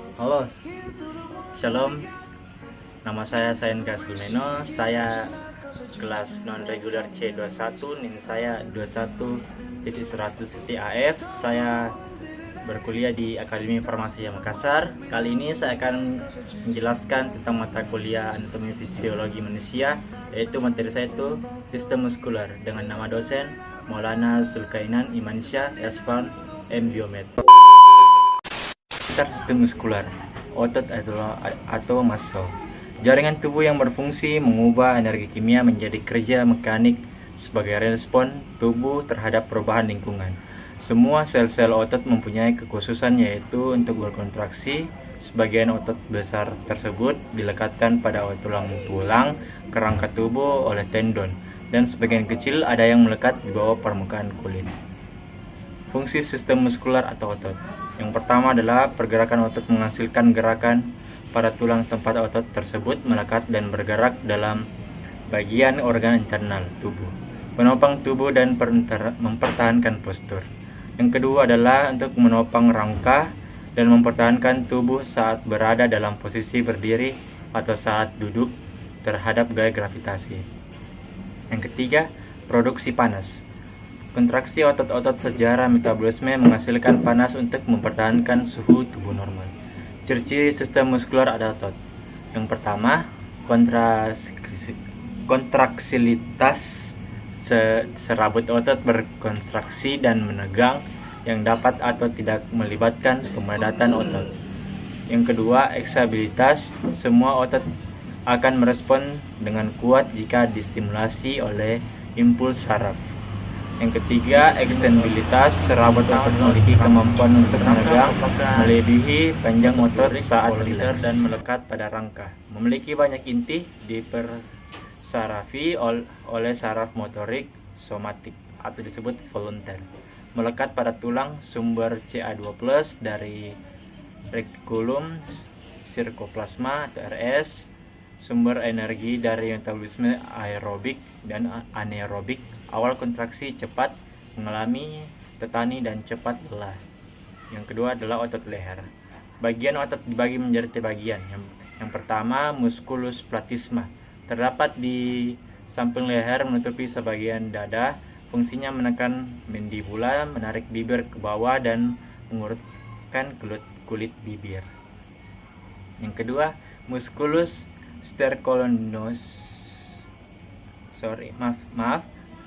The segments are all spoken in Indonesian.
Halo, Shalom. Nama saya Sayenka Sulmeno. Saya kelas non reguler C21, NIM saya 21.100 AF. Saya berkuliah di Akademi Farmasi Makassar. Kali ini saya akan menjelaskan tentang mata kuliah Anatomi Fisiologi Manusia, yaitu materi saya itu Sistem Muskular dengan nama dosen Maulana Zulkainan Imansyah Yasfan M. Biomed. Sistem muskular, otot atau muscle. Jaringan tubuh yang berfungsi mengubah energi kimia menjadi kerja mekanik sebagai respon tubuh terhadap perubahan lingkungan. Semua sel-sel otot mempunyai kekhususan, yaitu untuk berkontraksi. Sebagian otot besar tersebut dilekatkan pada tulang-tulang kerangka tubuh oleh tendon, dan sebagian kecil ada yang melekat di bawah permukaan kulit. Fungsi sistem muskular atau otot. Yang pertama adalah pergerakan otot menghasilkan gerakan pada tulang tempat otot tersebut melekat dan bergerak dalam bagian organ internal tubuh, penopang tubuh dan mempertahankan postur. Yang kedua adalah untuk menopang rangka dan mempertahankan tubuh saat berada dalam posisi berdiri atau saat duduk terhadap gaya gravitasi. Yang ketiga, produksi panas. Kontraksi otot-otot secara metabolisme menghasilkan panas untuk mempertahankan suhu tubuh normal. Ciri-ciri sistem muskular atau otot. Yang pertama, kontraksilitas. Serabut otot berkontraksi dan menegang yang dapat atau tidak melibatkan pemadatan otot. Yang kedua, eksabilitas. Semua otot akan merespon dengan kuat jika distimulasi oleh impuls saraf. Yang ketiga, ekstensibilitas. Serabut otot memiliki kemampuan untuk menegang melebihi panjang otot saat rileks dan melekat pada rangka. Memiliki banyak inti, dipersarafi oleh saraf motorik somatik atau disebut volunteer. Melekat pada tulang sumber Ca2+ dari retikulum sirkoplasma atau RS. Sumber energi dari metabolisme aerobik dan anaerobik. Awal kontraksi cepat, mengalami tetani dan cepat lelah. Yang kedua adalah otot leher. Bagian otot dibagi menjadi tiga bagian. Yang pertama, musculus platysma. Terdapat di samping leher menutupi sebagian dada. Fungsinya menekan mandibula, menarik bibir ke bawah dan mengurutkan kulit bibir. Yang kedua, musculus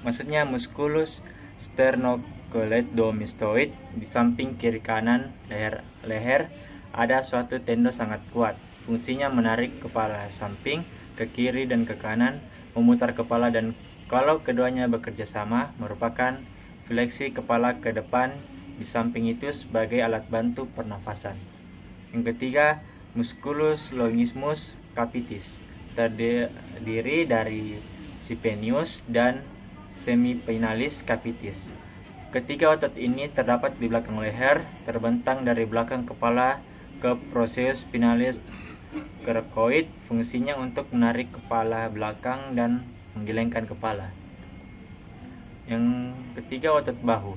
maksudnya musculus sternocoleidomastoid. Di samping kiri kanan leher ada suatu tendon sangat kuat. Fungsinya menarik kepala samping ke kiri dan ke kanan, memutar kepala, dan kalau keduanya bekerja sama merupakan fleksi kepala ke depan. Di samping itu sebagai alat bantu pernafasan. Yang ketiga, musculus longissimus capitis. Terdiri dari sphenius dan semipinalis capitis. Ketiga otot ini terdapat di belakang leher, terbentang dari belakang kepala ke proseus spinalis coracoid. Fungsinya untuk menarik kepala belakang dan menggelengkan kepala. Yang ketiga, otot bahu.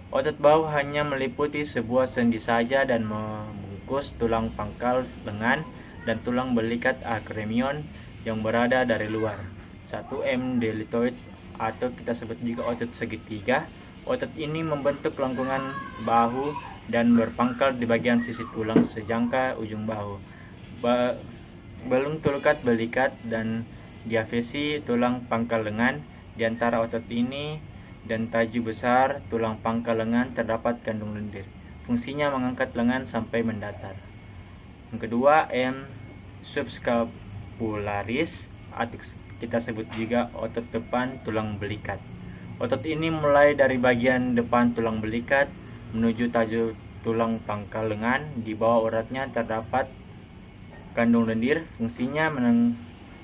Otot bahu hanya meliputi sebuah sendi saja dan membungkus tulang pangkal lengan dan tulang belikat acromion yang berada dari luar. 1M deltoid atau kita sebut juga otot segitiga. Otot ini membentuk lengkungan bahu dan berpangkal di bagian sisi tulang sejangka ujung bahu. Belum tulukat belikat dan diafesi tulang pangkal lengan. Di antara otot ini dan taju besar tulang pangkal lengan terdapat kandung lendir. Fungsinya mengangkat lengan sampai mendatar. Yang kedua, M subscapularis atau kita sebut juga otot depan tulang belikat. Otot ini mulai dari bagian depan tulang belikat menuju tajuk tulang pangkal lengan. Di bawah uratnya terdapat kandung lendir. Fungsinya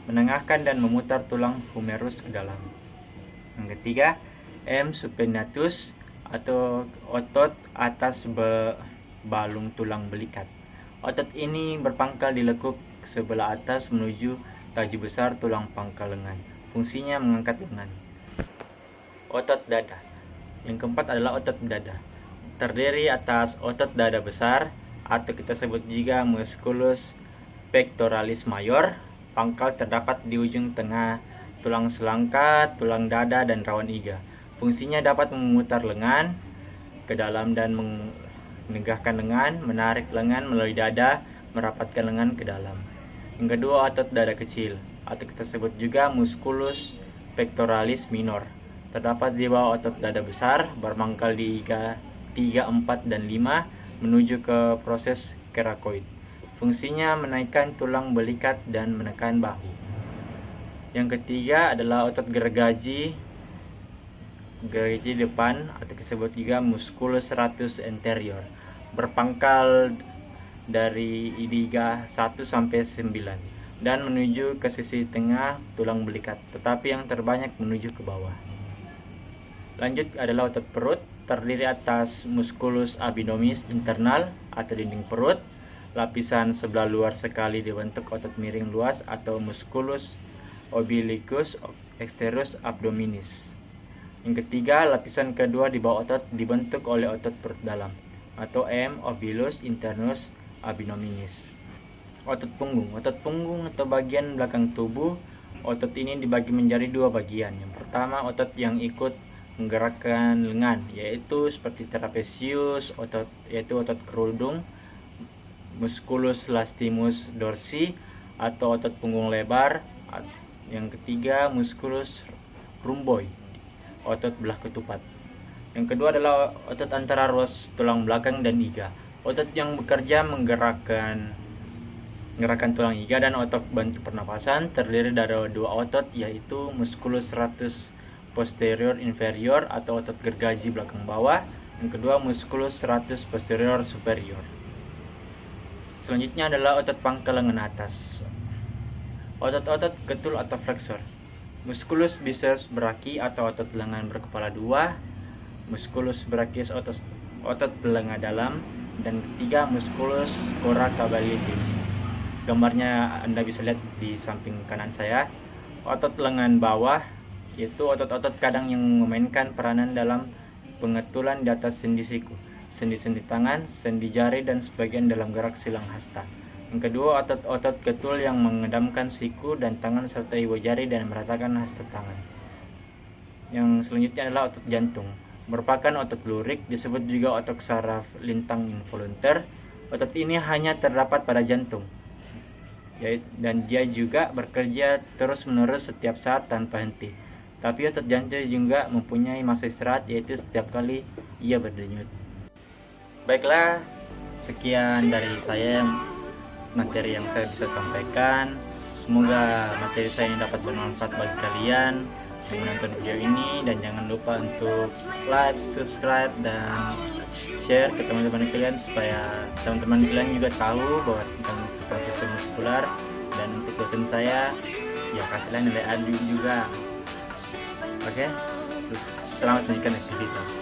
menengahkan dan memutar tulang humerus ke dalam. Yang ketiga, M supinatus atau otot atas balung tulang belikat. Otot ini berpangkal di lekuk sebelah atas menuju taji besar tulang pangkal lengan. Fungsinya mengangkat lengan. Otot dada. Yang keempat adalah otot dada. Terdiri atas otot dada besar atau kita sebut juga musculus pectoralis major. Pangkal terdapat di ujung tengah tulang selangka, tulang dada, dan rawan iga. Fungsinya dapat memutar lengan ke dalam dan menegakkan lengan, menarik lengan melalui dada, merapatkan lengan ke dalam. Yang kedua, otot dada kecil atau kita sebut juga musculus pectoralis minor. Terdapat di bawah otot dada besar, bermangkal di iga 3, 4, dan 5 menuju ke proses kerakoid. Fungsinya menaikkan tulang belikat dan menekan bahu. Yang ketiga adalah otot gergaji depan atau disebut juga musculus serratus anterior. Berpangkal dari iga 1 sampai 9 dan menuju ke sisi tengah tulang belikat, tetapi yang terbanyak menuju ke bawah. Lanjut adalah otot perut, terdiri atas musculus abdominis internal atau dinding perut. Lapisan sebelah luar sekali dibentuk otot miring luas atau musculus obliquus exterius abdominis. Yang ketiga, lapisan kedua di bawah otot dibentuk oleh otot perut dalam atau obilus internus abdominis. Otot punggung atau bagian belakang tubuh. Otot ini dibagi menjadi dua bagian. Yang pertama, otot yang ikut menggerakkan lengan, yaitu seperti trapesius, yaitu otot kerudung, musculus lastimus dorsi atau otot punggung lebar. Yang ketiga, musculus rhomboid, otot belah ketupat. Yang kedua adalah otot antara ruas tulang belakang dan iga. Otot yang bekerja menggerakkan tulang iga dan otot bantu pernapasan terdiri dari dua otot, yaitu musculus serratus posterior inferior atau otot gergaji belakang bawah. Yang kedua, musculus serratus posterior superior. Selanjutnya adalah otot pangkal lengan atas. Otot-otot ketul atau flexor. Musculus biceps brachii atau otot lengan berkepala dua. Musculus brachius otot lengan dalam. Dan ketiga, musculus coracocabezosus. Gambarnya Anda bisa lihat di samping kanan saya. Otot lengan bawah yaitu otot-otot kadang yang memainkan peranan dalam pengetulan di atas sendi siku, sendi-sendi tangan, sendi jari, dan sebagian dalam gerak silang hasta. Yang kedua, otot-otot ketul yang mengedamkan siku dan tangan serta ibu jari dan meratakan hasta tangan. Yang selanjutnya adalah otot jantung. Merupakan otot lurik, disebut juga otot saraf lintang involunter. Otot ini hanya terdapat pada jantung, dan dia juga bekerja terus-menerus setiap saat tanpa henti. Tapi otot jantung juga mempunyai masa istirahat, yaitu setiap kali ia berdenyut. Baiklah, sekian dari saya materi yang saya bisa sampaikan. Semoga materi saya ini dapat bermanfaat bagi kalian yang menonton video ini, dan jangan lupa untuk like, subscribe, dan share ke teman-teman kalian supaya teman-teman kalian juga tahu bahwa tentang sistem muskular. Dan untuk dosen saya, ya kasihlah nilai A juga. Oke, selamat melanjutkan aktivitas.